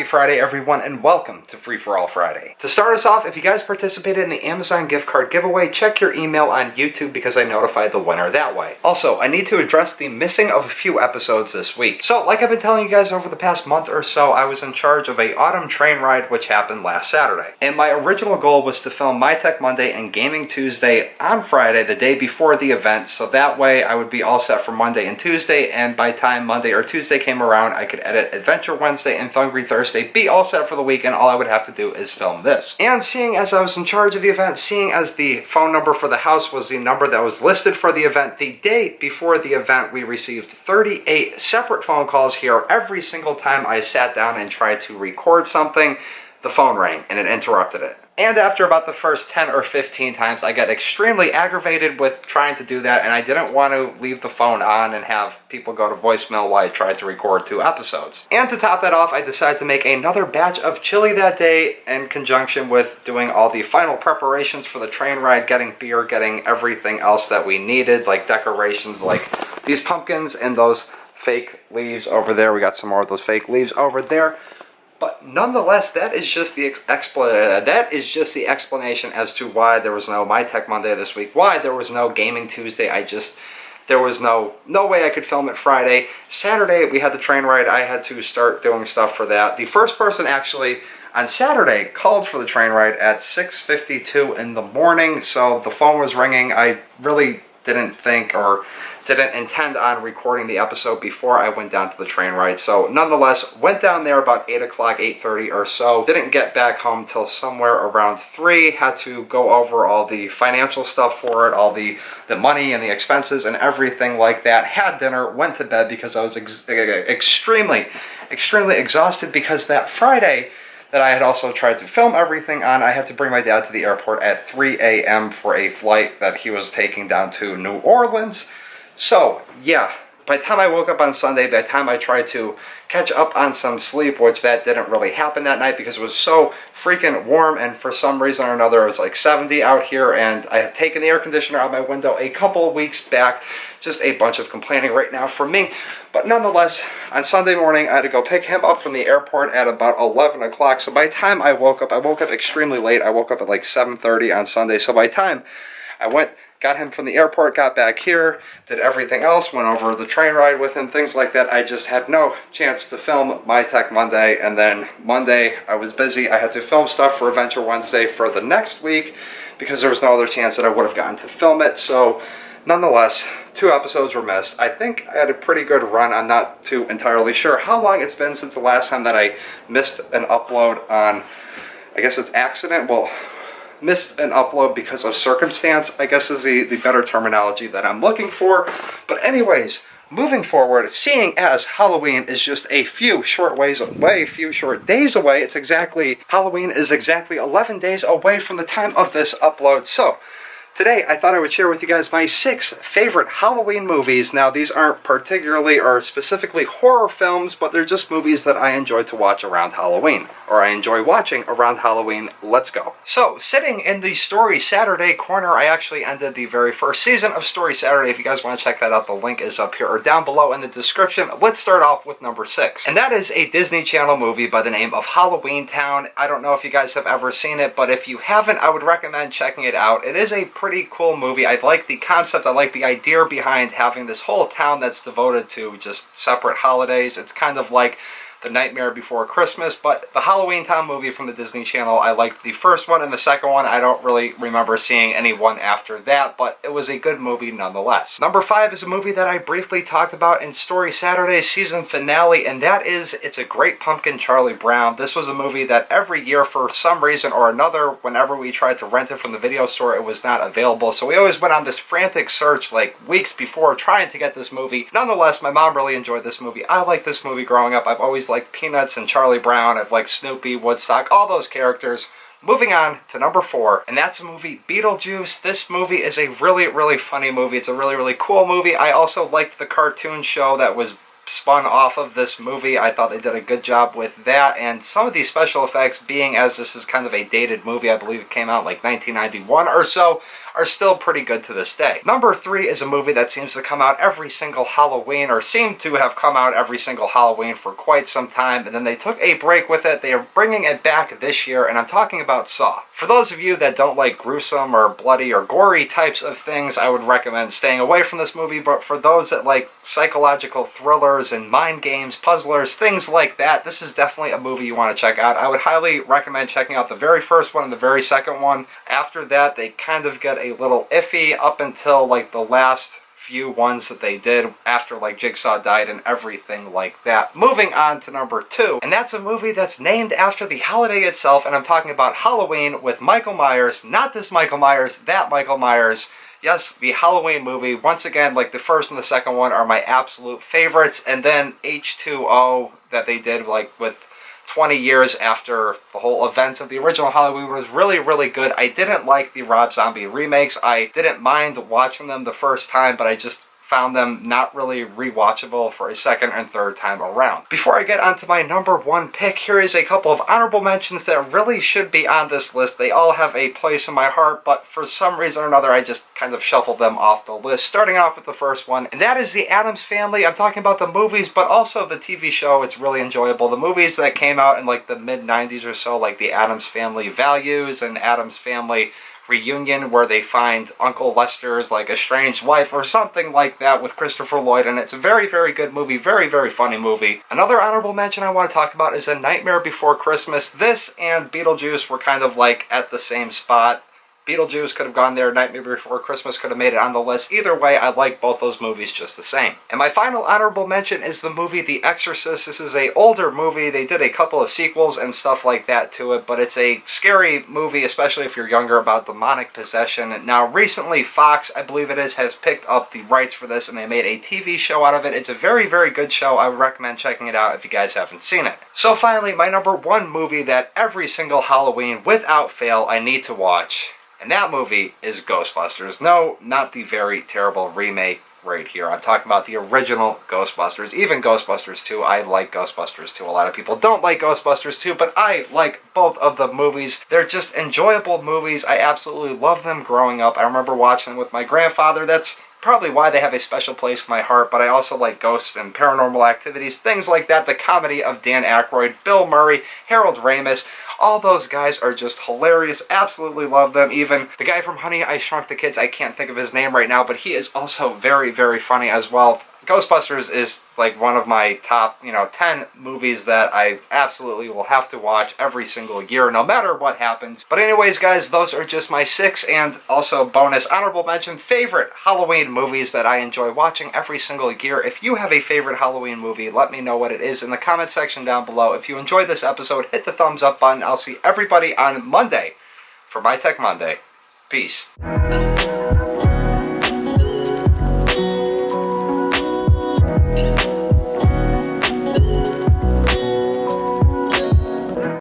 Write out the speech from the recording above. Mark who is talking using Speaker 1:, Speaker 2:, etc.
Speaker 1: Friday, everyone, and welcome to Free For All Friday. To start us off, if you guys participated in the Amazon gift card giveaway, check your email on YouTube because I notified the winner that way. Also, I need to address the missing of a few episodes this week. So, like I've been telling you guys over the past month or so, I was in charge of a autumn train ride which happened last Saturday. And my original goal was to film My Tech Monday and Gaming Tuesday on Friday, the day before the event, so that way I would be all set for Monday and Tuesday, and by time Monday or Tuesday came around, I could edit Adventure Wednesday and Hungry Thursday, be all set for the weekend. All I would have to do is film this. And seeing as I was in charge of the event, seeing as the phone number for the house was the number that was listed for the event, the day before the event we received 38 separate phone calls here. Every single time I sat down and tried to record something, the phone rang and it interrupted it. And after about the first 10 or 15 times, I got extremely aggravated with trying to do that, and I didn't want to leave the phone on and have people go to voicemail while I tried to record 2 episodes. And to top that off, I decided to make another batch of chili that day in conjunction with doing all the final preparations for the train ride, getting beer, getting everything else that we needed, like decorations like these pumpkins and those fake leaves over there. We got some more of those fake leaves over there. But nonetheless, that is just the explanation as to why there was no My Tech Monday this week, why there was no Gaming Tuesday. There was no way I could film it Friday. Saturday, we had the train ride. I had to start doing stuff for that. The first person actually on Saturday called for the train ride at 6:52 in the morning, so the phone was ringing. I really didn't think or didn't intend on recording the episode before I went down to the train ride. So nonetheless, went down there about 8 o'clock, 8:30 or so. Didn't get back home till somewhere around 3. Had to go over all the financial stuff for it, all the money and the expenses and everything like that. Had dinner, went to bed because I was extremely exhausted because that Friday that I had also tried to film everything on, I had to bring my dad to the airport at 3 a.m. for a flight that he was taking down to New Orleans. So, yeah, by the time I woke up on Sunday, by the time I tried to catch up on some sleep, which that didn't really happen that night because it was so freaking warm, and for some reason or another it was like 70 out here, and I had taken the air conditioner out my window a couple of weeks back. Just a bunch of complaining right now from me. But nonetheless, on Sunday morning, I had to go pick him up from the airport at about 11 o'clock. So by the time I woke up extremely late. I woke up at like 7:30 on Sunday. So by the time I went, got him from the airport, got back here, did everything else, went over the train ride with him, things like that. I just had no chance to film My Tech Monday, and then Monday I was busy. I had to film stuff for Adventure Wednesday for the next week because there was no other chance that I would have gotten to film it. So nonetheless, 2 episodes were missed. I think I had a pretty good run. I'm not too entirely sure how long it's been since the last time that I missed an upload on, I guess it's accident. Well, missed an upload because of circumstance, I guess is the better terminology that I'm looking for. But anyways, moving forward, seeing as Halloween is just a few short days away, Halloween is exactly 11 days away from the time of this upload. So today, I thought I would share with you guys my 6 favorite Halloween movies. Now, these aren't particularly or specifically horror films, but they're just movies that I enjoy to watch around Halloween, or I enjoy watching around Halloween. Let's go. So, sitting in the Story Saturday corner, I actually ended the very first season of Story Saturday. If you guys want to check that out, the link is up here or down below in the description. Let's start off with number 6. And that is a Disney Channel movie by the name of Halloween Town. I don't know if you guys have ever seen it, but if you haven't, I would recommend checking it out. It is a pretty cool movie. I like the concept. I like the idea behind having this whole town that's devoted to just separate holidays. It's kind of like The Nightmare Before Christmas, but the Halloween Town movie from the Disney Channel, I liked the first one, and the second one, I don't really remember seeing any one after that, but it was a good movie nonetheless. Number 5 is a movie that I briefly talked about in Story Saturday's season finale, and that is It's a Great Pumpkin, Charlie Brown. This was a movie that every year, for some reason or another, whenever we tried to rent it from the video store, it was not available, so we always went on this frantic search like weeks before trying to get this movie. Nonetheless, my mom really enjoyed this movie. I liked this movie growing up. I've always liked Peanuts and Charlie Brown. I've liked Snoopy, Woodstock, all those characters. Moving on to number 4, and that's the movie Beetlejuice. This movie is a really funny movie. It's a really cool movie. I also liked the cartoon show that was spun off of this movie. I thought they did a good job with that, and some of these special effects, being as this is kind of a dated movie, I believe it came out like 1991 or so, are still pretty good to this day. Number 3 is a movie that seems to come out every single Halloween, or seemed to have come out every single Halloween for quite some time, and then they took a break with it. They are bringing it back this year, and I'm talking about Saw. For those of you that don't like gruesome or bloody or gory types of things, I would recommend staying away from this movie, but for those that like psychological thrillers and mind games, puzzlers, things like that, this is definitely a movie you want to check out. I would highly recommend checking out the very first one and the very second one. After that, they kind of get a little iffy up until like the last few ones that they did after like Jigsaw died and everything like that. Moving on to number 2, and that's a movie that's named after the holiday itself, and I'm talking about Halloween with Michael Myers. Not this Michael Myers, that Michael Myers. Yes, the Halloween movie. Once again, like the first and the second one are my absolute favorites, and then H2O that they did like with 20 years after the whole events of the original Halloween was really, really good. I didn't like the Rob Zombie remakes. I didn't mind watching them the first time, but I just found them not really rewatchable for a second and third time around. Before I get onto my number 1 pick, here is a couple of honorable mentions that really should be on this list. They all have a place in my heart, but for some reason or another, I just kind of shuffled them off the list. Starting off with the first one, and that is The Addams Family. I'm talking about the movies, but also the TV show. It's really enjoyable. The movies that came out in like the mid-90s or so, like The Addams Family Values and Addams Family Reunion, where they find Uncle Lester's like estranged wife or something like that with Christopher Lloyd, and it's a very, very good movie, very, very funny movie. Another honorable mention I want to talk about is A Nightmare Before Christmas. This and Beetlejuice were kind of like at the same spot. Beetlejuice could have gone there, Nightmare Before Christmas could have made it on the list. Either way, I like both those movies just the same. And my final honorable mention is the movie The Exorcist. This is an older movie. They did a couple of sequels and stuff like that to it, but it's a scary movie, especially if you're younger, about demonic possession. Now, recently, Fox, I believe it is, has picked up the rights for this, and they made a TV show out of it. It's a very, very good show. I would recommend checking it out if you guys haven't seen it. So finally, my number 1 movie that every single Halloween, without fail, I need to watch. And that movie is Ghostbusters. No, not the very terrible remake right here. I'm talking about the original Ghostbusters. Even Ghostbusters 2. I like Ghostbusters 2. A lot of people don't like Ghostbusters 2, but I like both of the movies. They're just enjoyable movies. I absolutely love them growing up. I remember watching them with my grandfather. That's probably why they have a special place in my heart, but I also like Ghosts and Paranormal Activities, things like that. The comedy of Dan Aykroyd, Bill Murray, Harold Ramis, all those guys are just hilarious. Absolutely love them. Even the guy from Honey, I Shrunk the Kids, I can't think of his name right now, but he is also very, very funny as well. Ghostbusters is like one of my top, 10 movies that I absolutely will have to watch every single year, no matter what happens. But anyways, guys, those are just my 6 and also bonus honorable mention favorite Halloween movies that I enjoy watching every single year. If you have a favorite Halloween movie, let me know what it is in the comment section down below. If you enjoyed this episode, hit the thumbs up button. I'll see everybody on Monday for My Tech Monday. Peace.